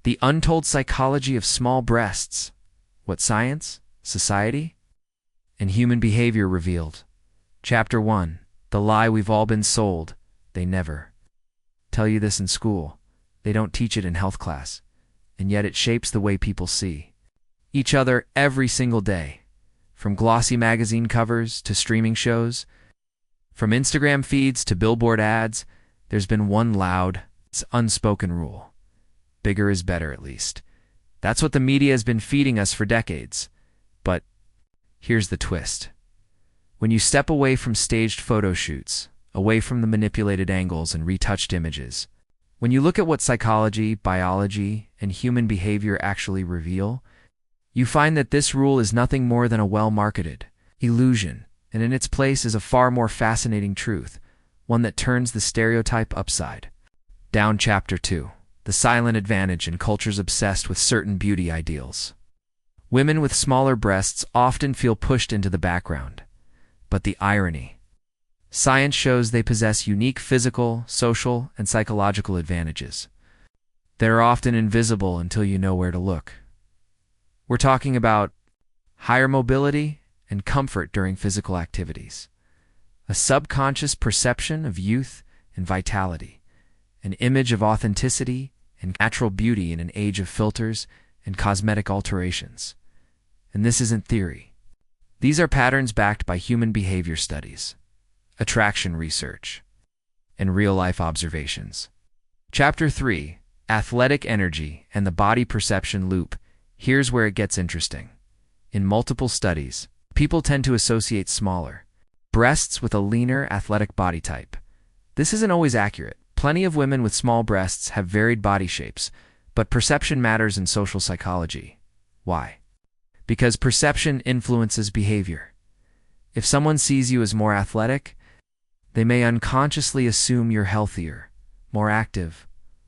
The untold psychology of small breasts. What science, society, and human behavior revealed. Chapter 1. The lie we've all been sold. They never tell you this in school. They don't teach it in health class. And yet it shapes the way people see each other every single day. From glossy magazine covers to streaming shows, from Instagram feeds to billboard ads, there's been one loud, unspoken rule. Bigger is better, at least. That's what the media has been feeding us for decades. But here's the twist. When you step away from staged photo shoots, away from the manipulated angles and retouched images, when you look at what psychology, biology, and human behavior actually reveal, you find that this rule is nothing more than a well-marketed illusion, and in its place is a far more fascinating truth, one that turns the stereotype upside down. Chapter 2. The silent advantage in cultures obsessed with certain beauty ideals. Women with smaller breasts often feel pushed into the background. But the irony. Science shows they possess unique physical, social, and psychological advantages that are often invisible until you know where to look. We're talking about higher mobility and comfort during physical activities, a subconscious perception of youth and vitality, an image of authenticity and natural beauty in an age of filters and cosmetic alterations. And this isn't theory. These are patterns backed by human behavior studies, attraction research, and real-life observations. Chapter 3. Athletic energy and the body perception loop. Here's where it gets interesting. In multiple studies, people tend to associate smaller breasts with a leaner, athletic body type. This isn't always accurate. Plenty of women with small breasts have varied body shapes, but perception matters in social psychology. Why? Because perception influences behavior. If someone sees you as more athletic, they may unconsciously assume you're healthier, more active,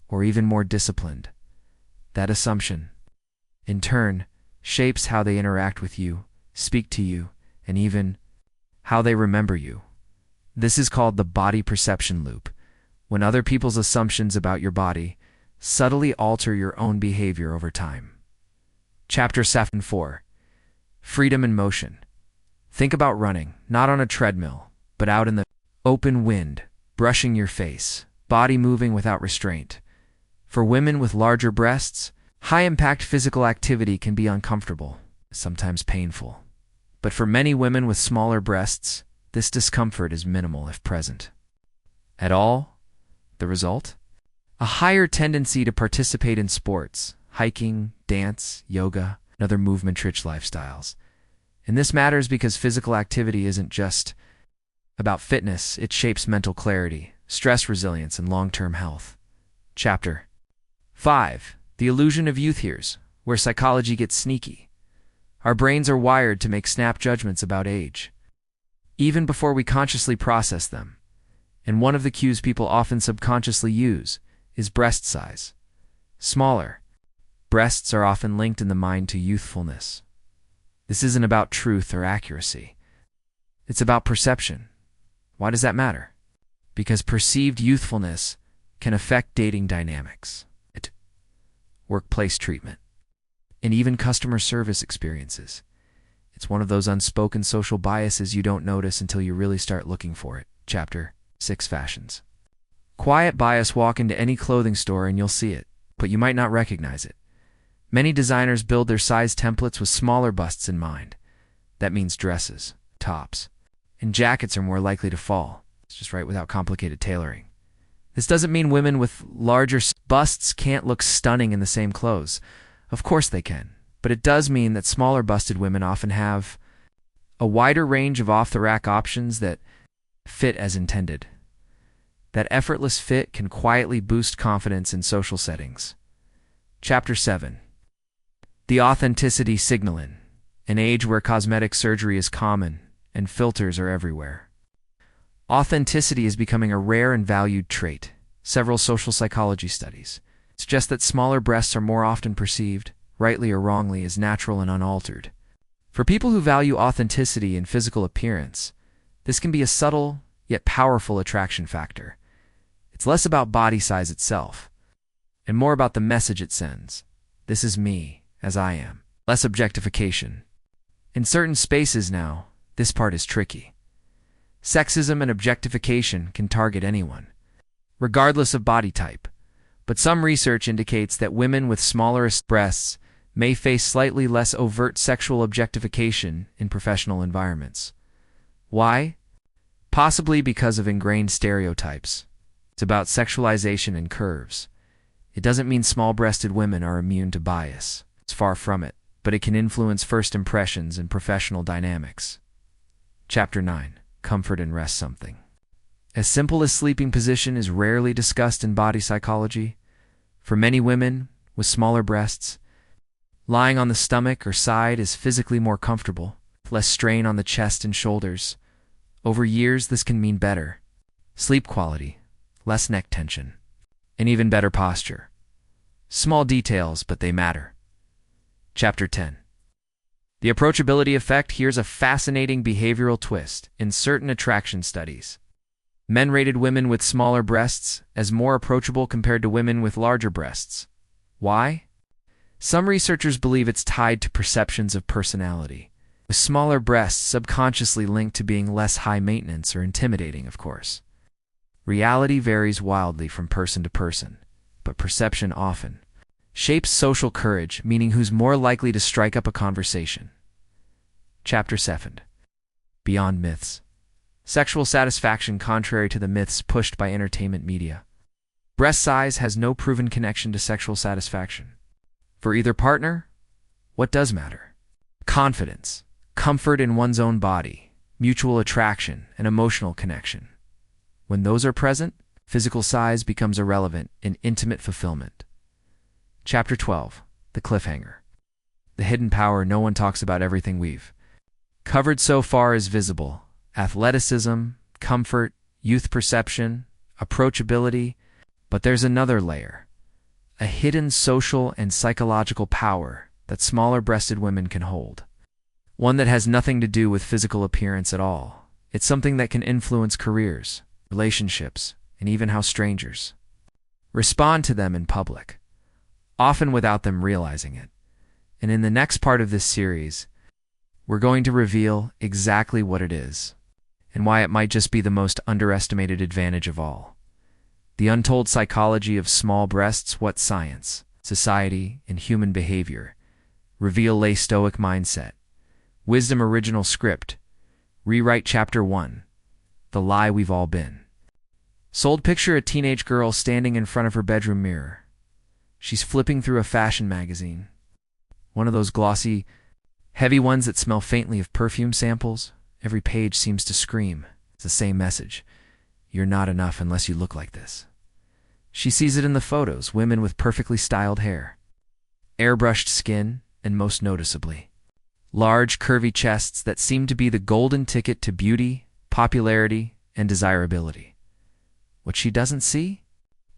or even more disciplined. That assumption, in turn, shapes how they interact with you, speak to you, and even how they remember you. This is called the body perception loop, when other people's assumptions about your body subtly alter your own behavior over time. Chapter 7.4. Freedom in motion. Think about running, not on a treadmill, but out in the open wind, brushing your face, body moving without restraint. For women with larger breasts, high-impact physical activity can be uncomfortable, sometimes painful. But for many women with smaller breasts, this discomfort is minimal if present at all. The result? A higher tendency to participate in sports, hiking, dance, yoga, and other movement-rich lifestyles. And this matters because physical activity isn't just about fitness, it shapes mental clarity, stress resilience, and long-term health. Chapter 5. The illusion of youth. Here's where psychology gets sneaky. Our brains are wired to make snap judgments about age, even before we consciously process them. And one of the cues people often subconsciously use is breast size. Smaller breasts are often linked in the mind to youthfulness. This isn't about truth or accuracy. It's about perception. Why does that matter? Because perceived youthfulness can affect dating dynamics, workplace treatment, and even customer service experiences. It's one of those unspoken social biases you don't notice until you really start looking for it. Chapter 6. Fashions. Quiet bias. Walk into any clothing store and you'll see it, but you might not recognize it. Many designers build their size templates with smaller busts in mind. That means dresses, tops, and jackets are more likely to fall. It's just right without complicated tailoring. This doesn't mean women with larger busts can't look stunning in the same clothes. Of course they can. But it does mean that smaller busted women often have a wider range of off-the-rack options that fit as intended. That effortless fit can quietly boost confidence in social settings. Chapter 7. The authenticity signal. In an age where cosmetic surgery is common and filters are everywhere, authenticity is becoming a rare and valued trait. Several social psychology studies suggest that smaller breasts are more often perceived, rightly or wrongly, as natural and unaltered. For people who value authenticity in physical appearance, this can be a subtle yet powerful attraction factor. It's less about body size itself, and more about the message it sends. This is me, as I am. Less objectification. In certain spaces now, this part is tricky. Sexism and objectification can target anyone, regardless of body type, but some research indicates that women with smaller breasts may face slightly less overt sexual objectification in professional environments. Why? Possibly because of ingrained stereotypes. It's about sexualization and curves. It doesn't mean small-breasted women are immune to bias. It's far from it, but it can influence first impressions and professional dynamics. Chapter 9. Comfort and rest something. As simple as sleeping position is rarely discussed in body psychology. For many women with smaller breasts, lying on the stomach or side is physically more comfortable, less strain on the chest and shoulders. Over years, this can mean better sleep quality, less neck tension, and even better posture. Small details, but they matter. Chapter 10. The approachability effect. Here's a fascinating behavioral twist in certain attraction studies. Men rated women with smaller breasts as more approachable compared to women with larger breasts. Why? Some researchers believe it's tied to perceptions of personality, with smaller breasts subconsciously linked to being less high maintenance or intimidating, of course. Reality varies wildly from person to person, but perception often shapes social courage, meaning who's more likely to strike up a conversation. Chapter 7. Beyond myths. Sexual satisfaction contrary to the myths pushed by entertainment media. Breast size has no proven connection to sexual satisfaction. For either partner, what does matter? Confidence, comfort in one's own body, mutual attraction, and emotional connection. When those are present, physical size becomes irrelevant in intimate fulfillment. Chapter 12. The cliffhanger. The hidden power. No one talks about everything we've covered so far is visible. Athleticism, comfort, youth perception, approachability, but there's another layer. A hidden social and psychological power that smaller-breasted women can hold. One that has nothing to do with physical appearance at all. It's something that can influence careers, relationships, and even how strangers respond to them in public, often without them realizing it. And in the next part of this series, we're going to reveal exactly what it is, and why it might just be the most underestimated advantage of all. The untold psychology of small breasts. What science, society, and human behavior reveal. Lay stoic mindset. Wisdom. Original script. Rewrite. Chapter 1. The lie we've all been sold. Picture a teenage girl standing in front of her bedroom mirror. She's flipping through a fashion magazine. One of those glossy, heavy ones that smell faintly of perfume samples. Every page seems to scream. It's the same message. You're not enough unless you look like this. She sees it in the photos. Women with perfectly styled hair, airbrushed skin, and most noticeably, large, curvy chests that seem to be the golden ticket to beauty, popularity, and desirability. What she doesn't see?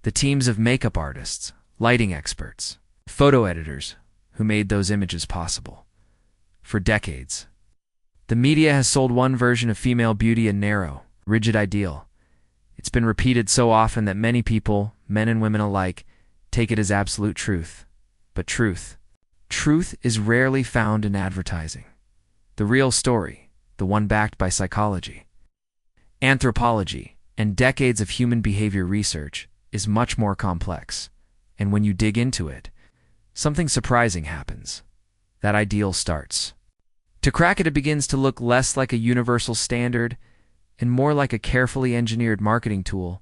The teams of makeup artists, lighting experts, photo editors who made those images possible. For decades, the media has sold one version of female beauty, a narrow, rigid ideal. It's been repeated so often that many people, men and women alike, take it as absolute truth. But truth is rarely found in advertising. The real story, the one backed by psychology, anthropology, and decades of human behavior research, is much more complex. And when you dig into it, something surprising happens. That ideal starts to crack it. It begins to look less like a universal standard and more like a carefully engineered marketing tool.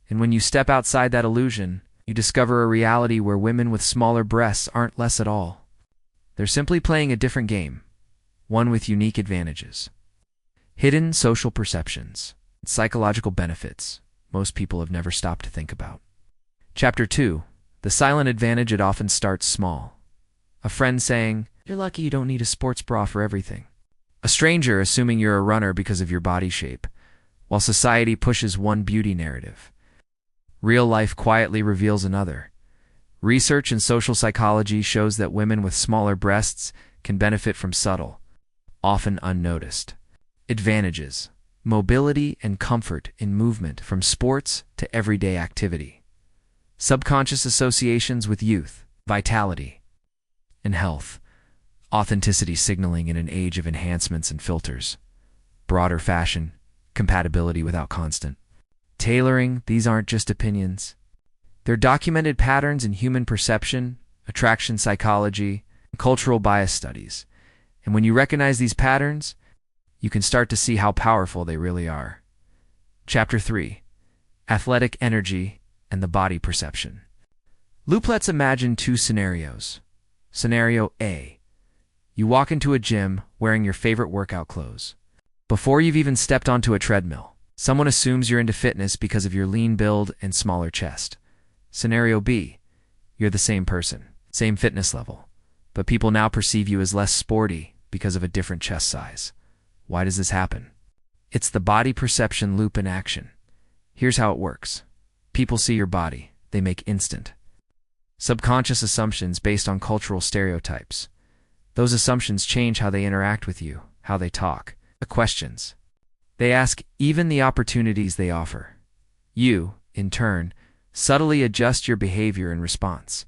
And when you step outside that illusion, you discover a reality where women with smaller breasts aren't less at all. They're simply playing a different game, one with unique advantages. Hidden social perceptions, psychological benefits most people have never stopped to think about. Chapter 2. The silent advantage. It often starts small. A friend saying, "You're lucky you don't need a sports bra for everything." A stranger assuming you're a runner because of your body shape, while society pushes one beauty narrative. Real life quietly reveals another. Research in social psychology shows that women with smaller breasts can benefit from subtle, often unnoticed, advantages, mobility and comfort in movement from sports to everyday activity. Subconscious associations with youth, vitality, and health. Authenticity signaling in an age of enhancements and filters. Broader fashion, compatibility without constant tailoring. These aren't just opinions. They're documented patterns in human perception, attraction psychology, and cultural bias studies. And when you recognize these patterns, you can start to see how powerful they really are. Chapter 3. Athletic energy and the body perception. Let's imagine two scenarios. Scenario A. You walk into a gym wearing your favorite workout clothes. Before you've even stepped onto a treadmill, someone assumes you're into fitness because of your lean build and smaller chest. Scenario B. You're the same person, same fitness level, but people now perceive you as less sporty because of a different chest size. Why does this happen? It's the body perception loop in action. Here's how it works. People see your body. They make instant subconscious assumptions based on cultural stereotypes. Those assumptions change how they interact with you, how they talk, the questions they ask, even the opportunities they offer. You, in turn, subtly adjust your behavior in response.